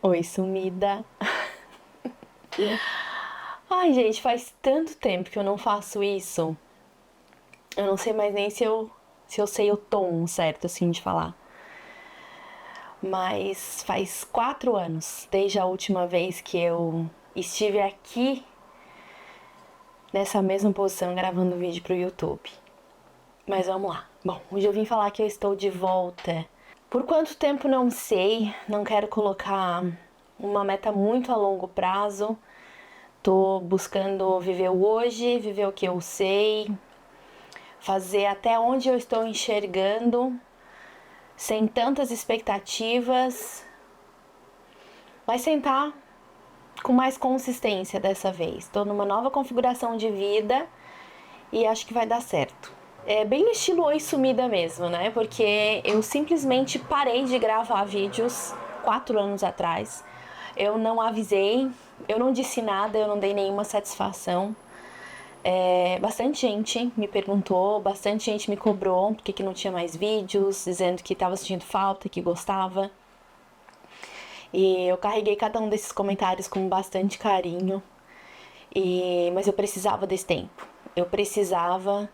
Oi, sumida. Ai, gente, faz tanto tempo que eu não faço isso. Eu não sei mais nem se eu sei o tom certo, assim, de falar. Mas faz 4 anos, desde a última vez que eu estive aqui, nessa mesma posição, gravando vídeo pro YouTube. Mas vamos lá. Bom, hoje eu vim falar que eu estou de volta. Por quanto tempo não sei, não quero colocar uma meta muito a longo prazo. Tô buscando viver o hoje, viver o que eu sei, fazer até onde eu estou enxergando, sem tantas expectativas, mas sentar com mais consistência dessa vez. Estou numa nova configuração de vida e acho que vai dar certo. É bem no estilo Oi Sumida mesmo, né? Porque eu simplesmente parei de gravar vídeos 4 anos atrás. Eu não avisei, eu não disse nada, eu não dei nenhuma satisfação. Bastante gente me perguntou, bastante gente me cobrou porque que não tinha mais vídeos, dizendo que estava sentindo falta, que gostava. E eu carreguei cada um desses comentários com bastante carinho. Mas eu precisava desse tempo. Eu precisava,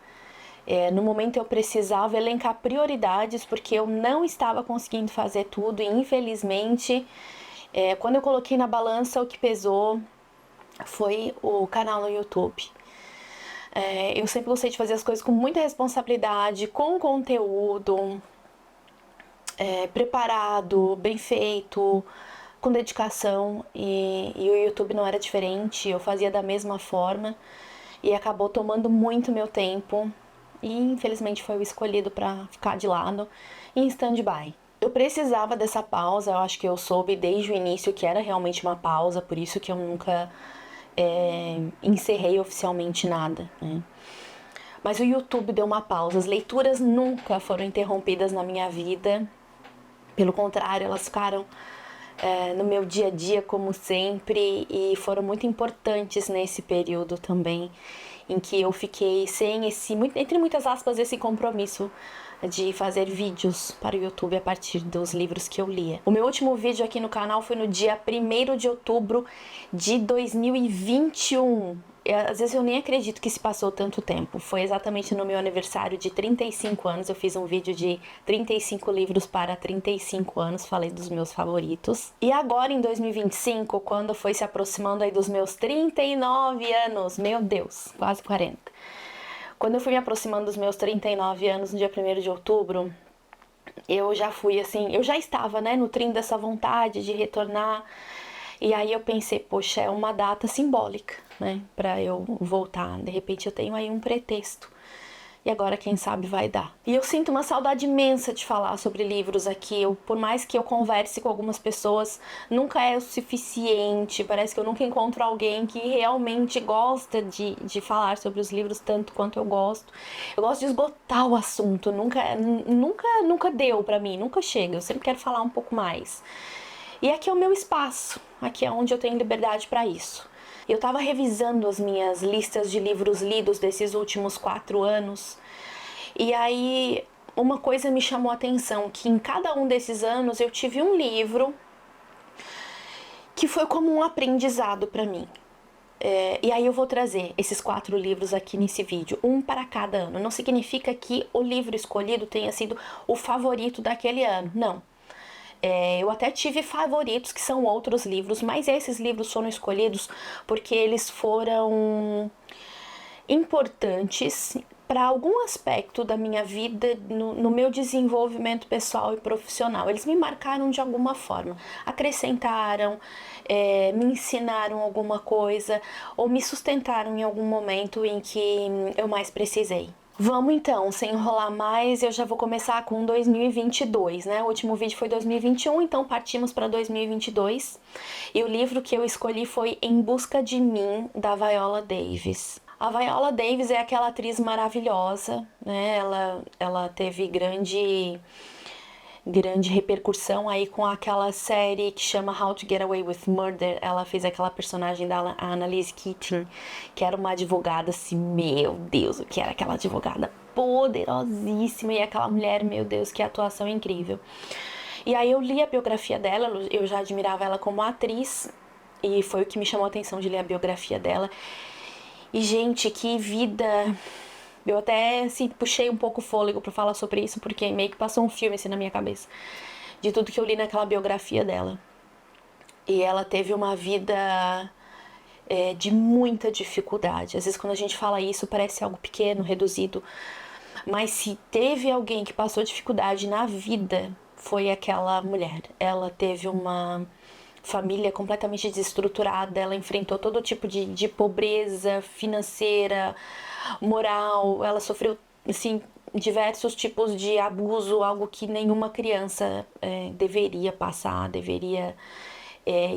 no momento eu precisava elencar prioridades porque eu não estava conseguindo fazer tudo e infelizmente, quando eu coloquei na balança o que pesou foi o canal no YouTube. Eu sempre gostei de fazer as coisas com muita responsabilidade, com conteúdo, preparado, bem feito, com dedicação. E o YouTube não era diferente, eu fazia da mesma forma e acabou tomando muito meu tempo. E infelizmente foi o escolhido para ficar de lado em stand-by. Eu precisava dessa pausa, eu acho que eu soube desde o início que era realmente uma pausa, por isso que eu nunca encerrei oficialmente nada, né? Mas o YouTube deu uma pausa, as leituras nunca foram interrompidas na minha vida, pelo contrário, elas ficaram no meu dia a dia como sempre e foram muito importantes nesse período também em que eu fiquei sem entre muitas aspas, esse compromisso de fazer vídeos para o YouTube a partir dos livros que eu lia. O meu último vídeo aqui no canal foi no dia 1º de outubro de 2021. Às vezes eu nem acredito que se passou tanto tempo. Foi exatamente no meu aniversário de 35 anos. Eu fiz um vídeo de 35 livros para 35 anos. Falei dos meus favoritos. E agora em 2025, quando foi se aproximando aí dos meus 39 anos, meu Deus, quase 40. Quando eu fui me aproximando dos meus 39 anos, no dia 1º de outubro, eu já fui assim, eu já estava, né, nutrindo dessa vontade de retornar. E aí eu pensei, poxa, é uma data simbólica, né, pra eu voltar. De repente eu tenho aí um pretexto. E agora, quem sabe, vai dar. E eu sinto uma saudade imensa de falar sobre livros aqui. Por mais que eu converse com algumas pessoas, nunca é o suficiente. Parece que eu nunca encontro alguém que realmente gosta de falar sobre os livros tanto quanto eu gosto. Eu gosto de esgotar o assunto. Nunca deu pra mim, nunca chega. Eu sempre quero falar um pouco mais. E aqui é o meu espaço. Aqui é onde eu tenho liberdade para isso. Eu estava revisando as minhas listas de livros lidos desses últimos 4 anos. E aí uma coisa me chamou a atenção, que em cada um desses anos eu tive um livro que foi como um aprendizado para mim. E aí eu vou trazer esses 4 livros aqui nesse vídeo, um para cada ano. Não significa que o livro escolhido tenha sido o favorito daquele ano, não. Eu até tive favoritos que são outros livros, mas esses livros foram escolhidos porque eles foram importantes para algum aspecto da minha vida, no meu desenvolvimento pessoal e profissional. Eles me marcaram de alguma forma, acrescentaram, me ensinaram alguma coisa ou me sustentaram em algum momento em que eu mais precisei. Vamos então, sem enrolar mais, eu já vou começar com 2022, né? O último vídeo foi 2021, então partimos para 2022. E o livro que eu escolhi foi Em Busca de Mim, da Viola Davis. A Viola Davis é aquela atriz maravilhosa, né? Ela teve grande repercussão aí com aquela série que chama How to Get Away with Murder. Ela fez aquela personagem da Annalise Keating, que era uma advogada assim, meu Deus, o que era aquela advogada poderosíssima, e aquela mulher, meu Deus, que atuação incrível. E aí eu li a biografia dela, eu já admirava ela como atriz, e foi o que me chamou a atenção de ler a biografia dela. E, gente, que vida... Eu até, assim, puxei um pouco o fôlego pra falar sobre isso, porque meio que passou um filme, assim, na minha cabeça, de tudo que eu li naquela biografia dela. E ela teve uma vida de muita dificuldade. Às vezes, quando a gente fala isso, parece algo pequeno, reduzido. Mas se teve alguém que passou dificuldade na vida, foi aquela mulher. Ela teve uma família completamente desestruturada, ela enfrentou todo tipo de pobreza financeira, moral, ela sofreu, assim, diversos tipos de abuso, algo que nenhuma criança deveria passar, deveria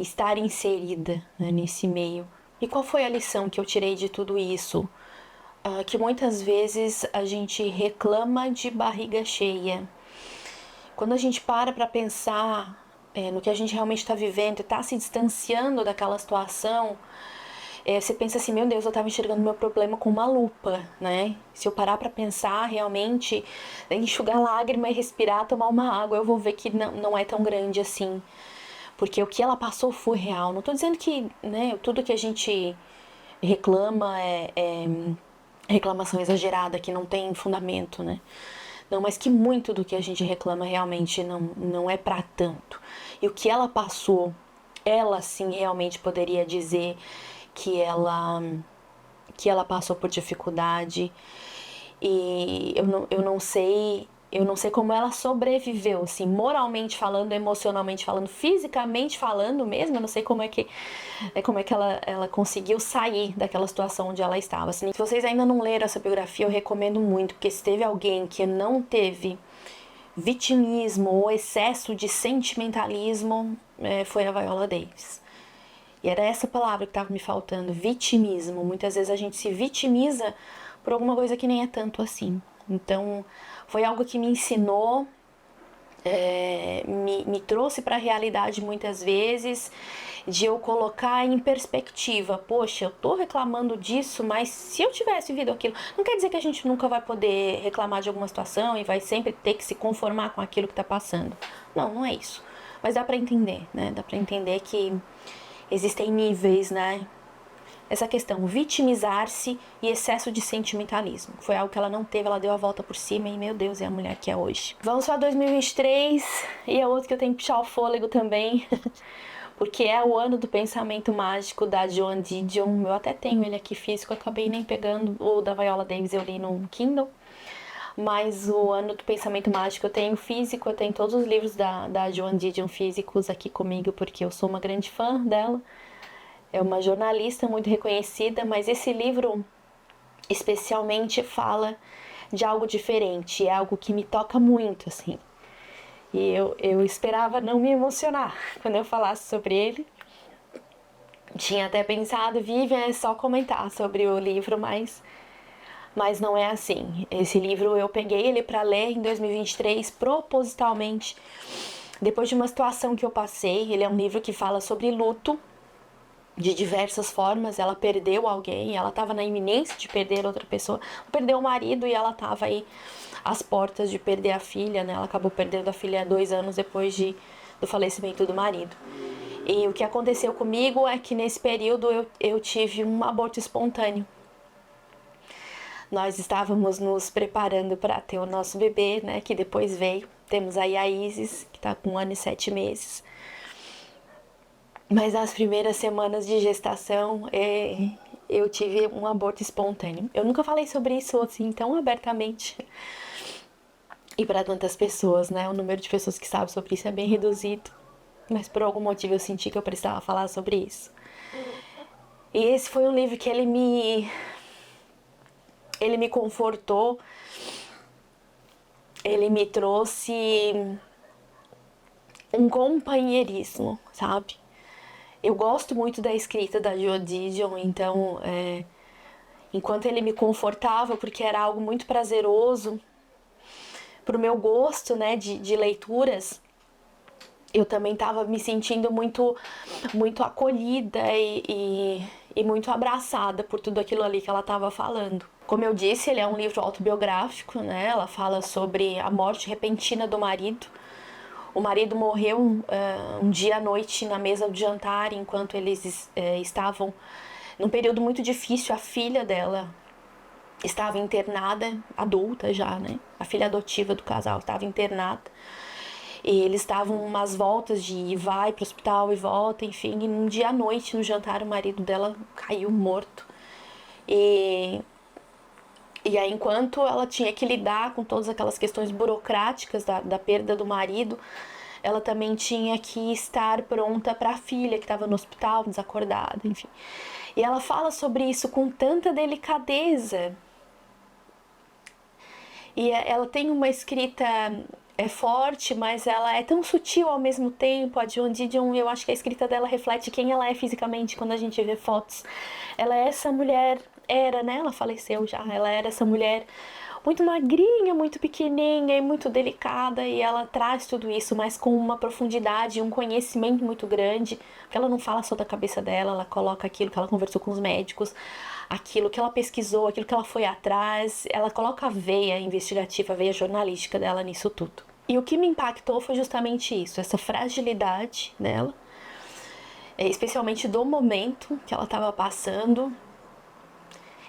estar inserida, né, nesse meio. E qual foi a lição que eu tirei de tudo isso? Que muitas vezes a gente reclama de barriga cheia. Quando a gente para pensar no que a gente realmente está vivendo e está se distanciando daquela situação, você pensa assim, meu Deus, eu estava enxergando meu problema com uma lupa, né? Se eu parar para pensar realmente, enxugar lágrima e respirar, tomar uma água, eu vou ver que não é tão grande assim. Porque o que ela passou foi real. Não estou dizendo que, né, tudo que a gente reclama é reclamação exagerada, que não tem fundamento, né? Não, mas que muito do que a gente reclama realmente não é para tanto. E o que ela passou, ela sim realmente poderia dizer que ela passou por dificuldade. E eu não sei como ela sobreviveu, assim, moralmente falando, emocionalmente falando, fisicamente falando mesmo. Eu não sei como é que ela conseguiu sair daquela situação onde ela estava. Assim, se vocês ainda não leram essa biografia, eu recomendo muito, porque se teve alguém que não teve vitimismo ou excesso de sentimentalismo, foi a Viola Davis. E era essa palavra que estava me faltando, vitimismo. Muitas vezes a gente se vitimiza por alguma coisa que nem é tanto assim. Então, foi algo que me ensinou, me trouxe para a realidade muitas vezes, de eu colocar em perspectiva. Poxa, eu tô reclamando disso, mas se eu tivesse vivido aquilo, não quer dizer que a gente nunca vai poder reclamar de alguma situação e vai sempre ter que se conformar com aquilo que tá passando. Não é isso. Mas dá para entender, né? Dá para entender que existem níveis, né? Essa questão, vitimizar-se e excesso de sentimentalismo. Foi algo que ela não teve, ela deu a volta por cima e, meu Deus, é a mulher que é hoje. Vamos para 2023, e é outro que eu tenho que puxar o fôlego também, porque é o ano do pensamento mágico da Joan Didion. Eu até tenho ele aqui físico, acabei nem pegando. O da Viola Davis eu li no Kindle. Mas o ano do pensamento mágico eu tenho físico, eu tenho todos os livros da Joan Didion físicos aqui comigo, porque eu sou uma grande fã dela. É uma jornalista muito reconhecida, mas esse livro especialmente fala de algo diferente, é algo que me toca muito, assim. E eu esperava não me emocionar quando eu falasse sobre ele. Tinha até pensado, Vivian, é só comentar sobre o livro, mas não é assim. Esse livro eu peguei ele para ler em 2023 propositalmente, depois de uma situação que eu passei. Ele é um livro que fala sobre luto, de diversas formas. Ela perdeu alguém, ela estava na iminência de perder outra pessoa, perdeu o marido e ela estava aí às portas de perder a filha, né? Ela acabou perdendo a filha 2 anos depois do falecimento do marido. E o que aconteceu comigo é que nesse período eu tive um aborto espontâneo. Nós estávamos nos preparando para ter o nosso bebê, né? Que depois veio. Temos aí a Isis, que está com 1 ano e 7 meses. Mas nas primeiras semanas de gestação, eu tive um aborto espontâneo. Eu nunca falei sobre isso assim tão abertamente. E para tantas pessoas, né? O número de pessoas que sabem sobre isso é bem reduzido. Mas por algum motivo eu senti que eu precisava falar sobre isso. E esse foi um livro que ele me confortou. Ele me trouxe um companheirismo, sabe? Eu gosto muito da escrita da Joan Didion, então, enquanto ele me confortava, porque era algo muito prazeroso pro meu gosto, né, de leituras, eu também estava me sentindo muito acolhida e muito abraçada por tudo aquilo ali que ela estava falando. Como eu disse, ele é um livro autobiográfico, né? Ela fala sobre a morte repentina do marido, O marido morreu um dia à noite na mesa do jantar, enquanto eles estavam num período muito difícil. A filha dela estava internada, adulta já, né? A filha adotiva do casal estava internada. E eles estavam umas voltas de vai pro hospital e volta, enfim. E um dia à noite, no jantar, o marido dela caiu morto. E aí, enquanto ela tinha que lidar com todas aquelas questões burocráticas da perda do marido, ela também tinha que estar pronta para a filha que estava no hospital, desacordada, enfim. E ela fala sobre isso com tanta delicadeza. E ela tem uma escrita forte, mas ela é tão sutil ao mesmo tempo. A Joan Didion, eu acho que a escrita dela reflete quem ela é fisicamente quando a gente vê fotos. Ela é essa mulher, era, né? Ela faleceu já. Ela era essa mulher muito magrinha, muito pequenininha e muito delicada, e ela traz tudo isso, mas com uma profundidade e um conhecimento muito grande, porque ela não fala só da cabeça dela, ela coloca aquilo que ela conversou com os médicos, aquilo que ela pesquisou, aquilo que ela foi atrás, ela coloca a veia investigativa, a veia jornalística dela nisso tudo. E o que me impactou foi justamente isso, essa fragilidade dela, especialmente do momento que ela estava passando,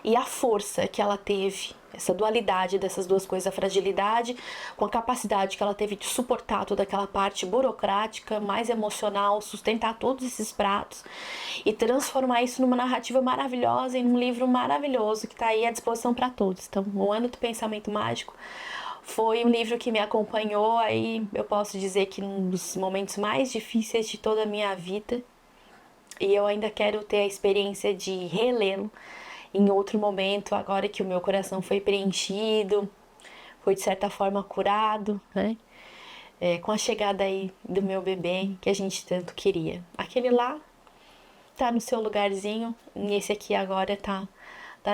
e a força que ela teve, essa dualidade dessas duas coisas, a fragilidade com a capacidade que ela teve de suportar toda aquela parte burocrática, mais emocional, sustentar todos esses pratos e transformar isso numa narrativa maravilhosa e num livro maravilhoso que está aí à disposição para todos. Então, O Ano do Pensamento Mágico foi um livro que me acompanhou, aí eu posso dizer que num dos momentos mais difíceis de toda a minha vida, e eu ainda quero ter a experiência de relê-lo em outro momento, agora que o meu coração foi preenchido, foi de certa forma curado, né? Com a chegada aí do meu bebê, que a gente tanto queria. Aquele lá tá no seu lugarzinho, e esse aqui agora tá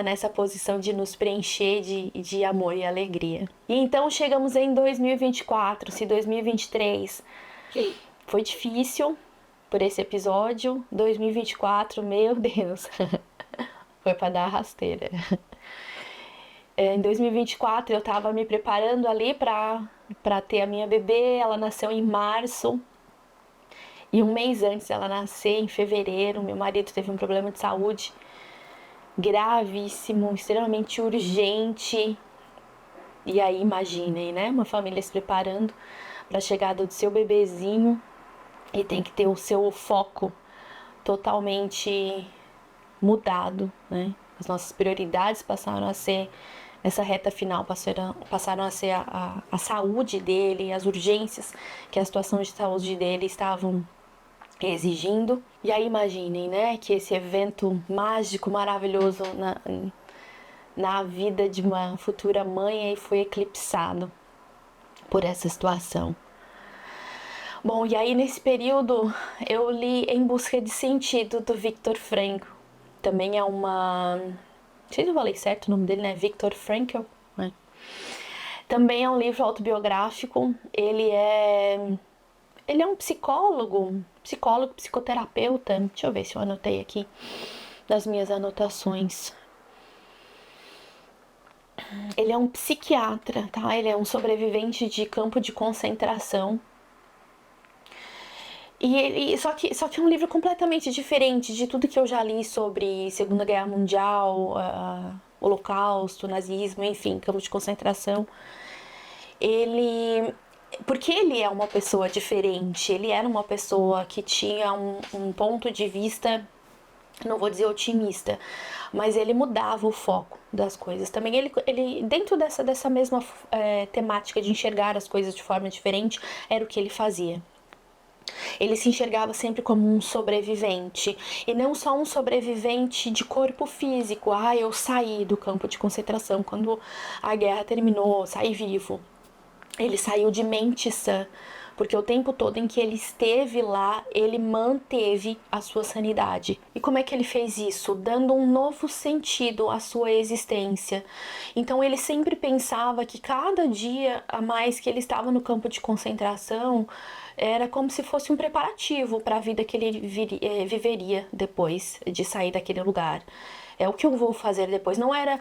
nessa posição de nos preencher de amor e alegria. E então chegamos em 2024, se 2023 foi difícil por esse episódio, 2024, meu Deus... Foi para dar a rasteira. Em 2024 eu estava me preparando ali para ter a minha bebê. Ela nasceu em março. E um mês antes dela nascer, em fevereiro, meu marido teve um problema de saúde gravíssimo, extremamente urgente. E aí imaginem, né? Uma família se preparando para a chegada do seu bebezinho e tem que ter o seu foco totalmente mudado, né? As nossas prioridades passaram a ser, nessa reta final, passaram a ser a saúde dele, as urgências que a situação de saúde dele estavam exigindo. E aí imaginem, né, que esse evento mágico, maravilhoso na vida de uma futura mãe aí foi eclipsado por essa situação. Bom, e aí nesse período eu li Em Busca de Sentido, do Viktor Frankl. Também é uma... Não sei se eu falei certo o nome dele, né? Viktor Frankl, né? Também é um livro autobiográfico. Ele é um psicólogo, psicoterapeuta. Deixa eu ver se eu anotei aqui das minhas anotações. Ele é um psiquiatra, tá? Ele é um sobrevivente de campo de concentração. E só que é um livro completamente diferente de tudo que eu já li sobre Segunda Guerra Mundial, Holocausto, nazismo, enfim, campo de concentração. Porque ele é uma pessoa diferente, ele era uma pessoa que tinha um ponto de vista, não vou dizer otimista, mas ele mudava o foco das coisas. Também ele dentro dessa mesma temática de enxergar as coisas de forma diferente, era o que ele fazia. Ele se enxergava sempre como um sobrevivente, e não só um sobrevivente de corpo físico. Eu saí do campo de concentração quando a guerra terminou, saí vivo. Ele saiu de mente sã, porque o tempo todo em que ele esteve lá, ele manteve a sua sanidade. E como é que ele fez isso? Dando um novo sentido à sua existência. Então ele sempre pensava que cada dia a mais que ele estava no campo de concentração, era como se fosse um preparativo para a vida que ele viveria depois de sair daquele lugar. É o que eu vou fazer depois. Não era,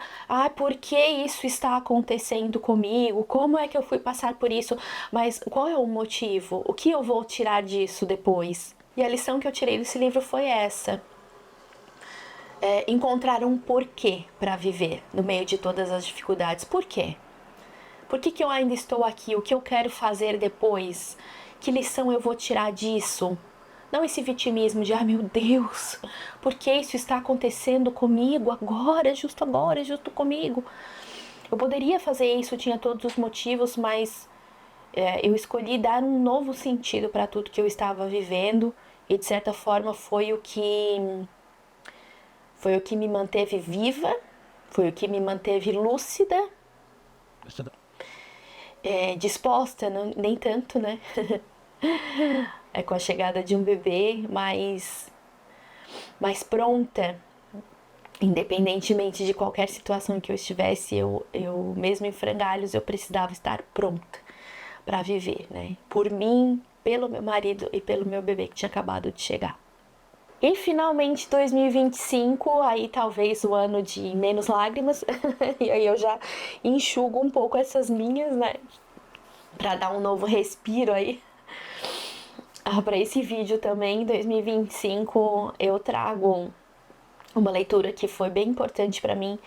por que isso está acontecendo comigo? Como é que eu fui passar por isso? Mas qual é o motivo? O que eu vou tirar disso depois? E a lição que eu tirei desse livro foi essa. Encontrar um porquê para viver no meio de todas as dificuldades. Por quê? Por que eu ainda estou aqui? O que eu quero fazer depois? Que lição eu vou tirar disso? Não esse vitimismo de, meu Deus, por que isso está acontecendo comigo agora, justo comigo? Eu poderia fazer isso, tinha todos os motivos, mas eu escolhi dar um novo sentido para tudo que eu estava vivendo e de certa forma foi o que me manteve viva, foi o que me manteve lúcida, disposta, não, nem tanto, né? Com a chegada de um bebê, mais pronta, independentemente de qualquer situação que eu estivesse, eu mesmo em frangalhos, eu precisava estar pronta para viver, né? Por mim, pelo meu marido e pelo meu bebê que tinha acabado de chegar. E finalmente 2025, aí talvez o ano de menos lágrimas, e aí eu já enxugo um pouco essas minhas, né? Para dar um novo respiro aí. Para esse vídeo também, 2025, eu trago uma leitura que foi bem importante para mim,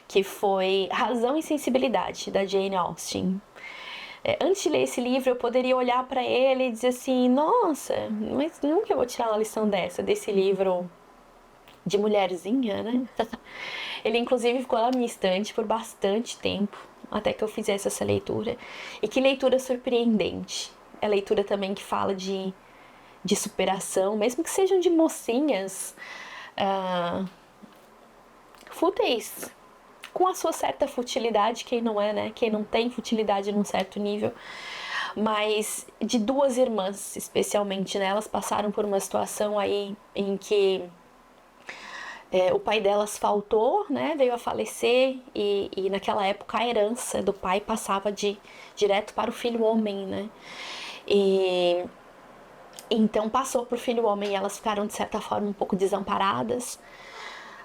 que foi Razão e Sensibilidade, da Jane Austen. Antes de ler esse livro, eu poderia olhar para ele e dizer assim, nossa, mas nunca eu vou tirar uma lição desse livro de mulherzinha, né? Ele inclusive ficou na minha estante por bastante tempo, até que eu fizesse essa leitura. E que leitura surpreendente. É leitura também que fala de superação, mesmo que sejam de mocinhas fúteis, com a sua certa futilidade, quem não é, né? Quem não tem futilidade num certo nível. Mas de duas irmãs, especialmente, né? Elas passaram por uma situação aí em que o pai delas faltou, né? Veio a falecer e naquela época a herança do pai passava direto para o filho homem, né? E então passou para o filho homem e elas ficaram de certa forma um pouco desamparadas.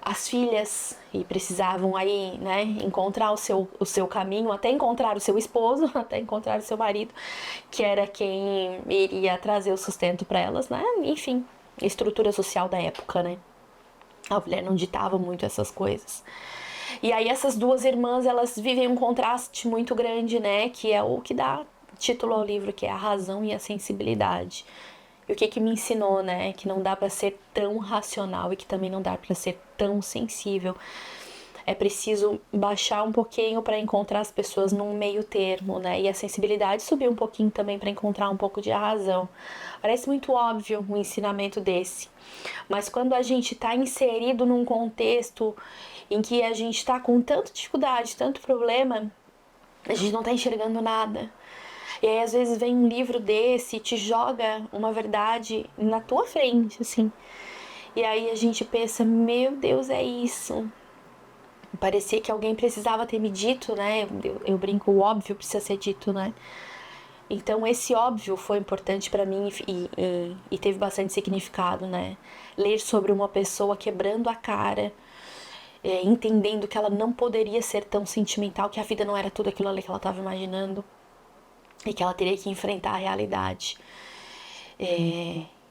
As filhas e precisavam aí, né, encontrar o seu caminho, até encontrar o seu esposo, até encontrar o seu marido, que era quem iria trazer o sustento para elas, né? Enfim, estrutura social da época, né? A mulher não ditava muito essas coisas. E aí essas duas irmãs, elas vivem um contraste muito grande, né? Que é o que dá título ao livro, que é a razão e a sensibilidade. E o que me ensinou, né? Que não dá para ser tão racional e que também não dá para ser tão sensível. É preciso baixar um pouquinho para encontrar as pessoas num meio termo, né? E a sensibilidade subir um pouquinho também para encontrar um pouco de razão. Parece muito óbvio um ensinamento desse. Mas quando a gente está inserido num contexto em que a gente está com tanta dificuldade, tanto problema, a gente não está enxergando nada. E aí, às vezes, vem um livro desse e te joga uma verdade na tua frente, assim. E aí a gente pensa, meu Deus, é isso. Parecia que alguém precisava ter me dito, né? Eu brinco, o óbvio precisa ser dito, né? Então, esse óbvio foi importante para mim e teve bastante significado, né? Ler sobre uma pessoa quebrando a cara, entendendo que ela não poderia ser tão sentimental, que a vida não era tudo aquilo ali que ela estava imaginando. E que ela teria que enfrentar a realidade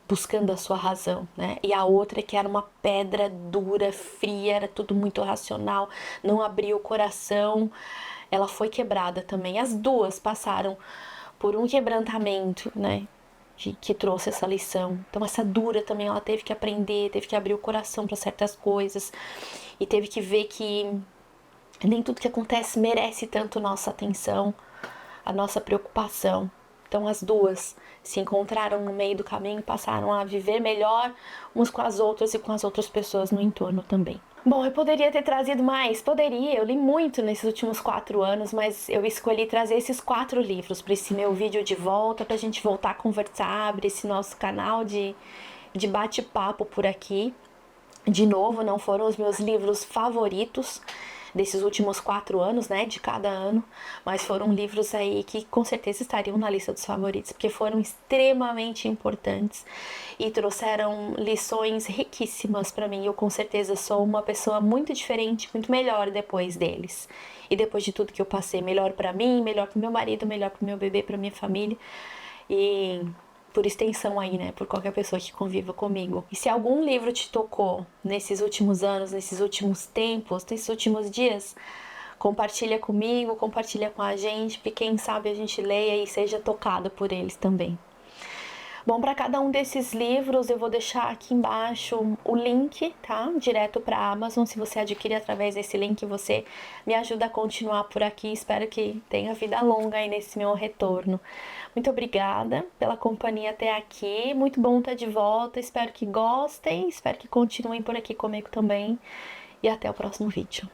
buscando a sua razão, né? E a outra que era uma pedra dura, fria, era tudo muito racional, não abria o coração, ela foi quebrada também. As duas passaram por um quebrantamento, né? Que trouxe essa lição. Então essa dura também, ela teve que aprender, teve que abrir o coração para certas coisas e teve que ver que nem tudo que acontece merece tanto nossa atenção, a nossa preocupação. Então as duas se encontraram no meio do caminho e passaram a viver melhor uns com as outras e com as outras pessoas no entorno também. Bom, eu poderia ter trazido mais, poderia, eu li muito nesses últimos 4 anos, mas eu escolhi trazer esses 4 livros para esse meu vídeo de volta, pra gente voltar a conversar, abrir esse nosso canal de bate-papo por aqui. De novo, não foram os meus livros favoritos, desses últimos 4 anos, né, de cada ano, mas foram livros aí que com certeza estariam na lista dos favoritos, porque foram extremamente importantes e trouxeram lições riquíssimas para mim. Eu com certeza sou uma pessoa muito diferente, muito melhor depois deles. E depois de tudo que eu passei, melhor para mim, melhor para meu marido, melhor para meu bebê, para minha família. E por extensão aí, né, por qualquer pessoa que conviva comigo. E se algum livro te tocou nesses últimos anos, nesses últimos tempos, nesses últimos dias, compartilha comigo, compartilha com a gente, porque quem sabe a gente leia e seja tocado por eles também. Bom, para cada um desses livros eu vou deixar aqui embaixo o link, tá? Direto para a Amazon. Se você adquirir através desse link, você me ajuda a continuar por aqui. Espero que tenha vida longa aí nesse meu retorno. Muito obrigada pela companhia até aqui. Muito bom estar de volta. Espero que gostem, espero que continuem por aqui comigo também. E até o próximo vídeo.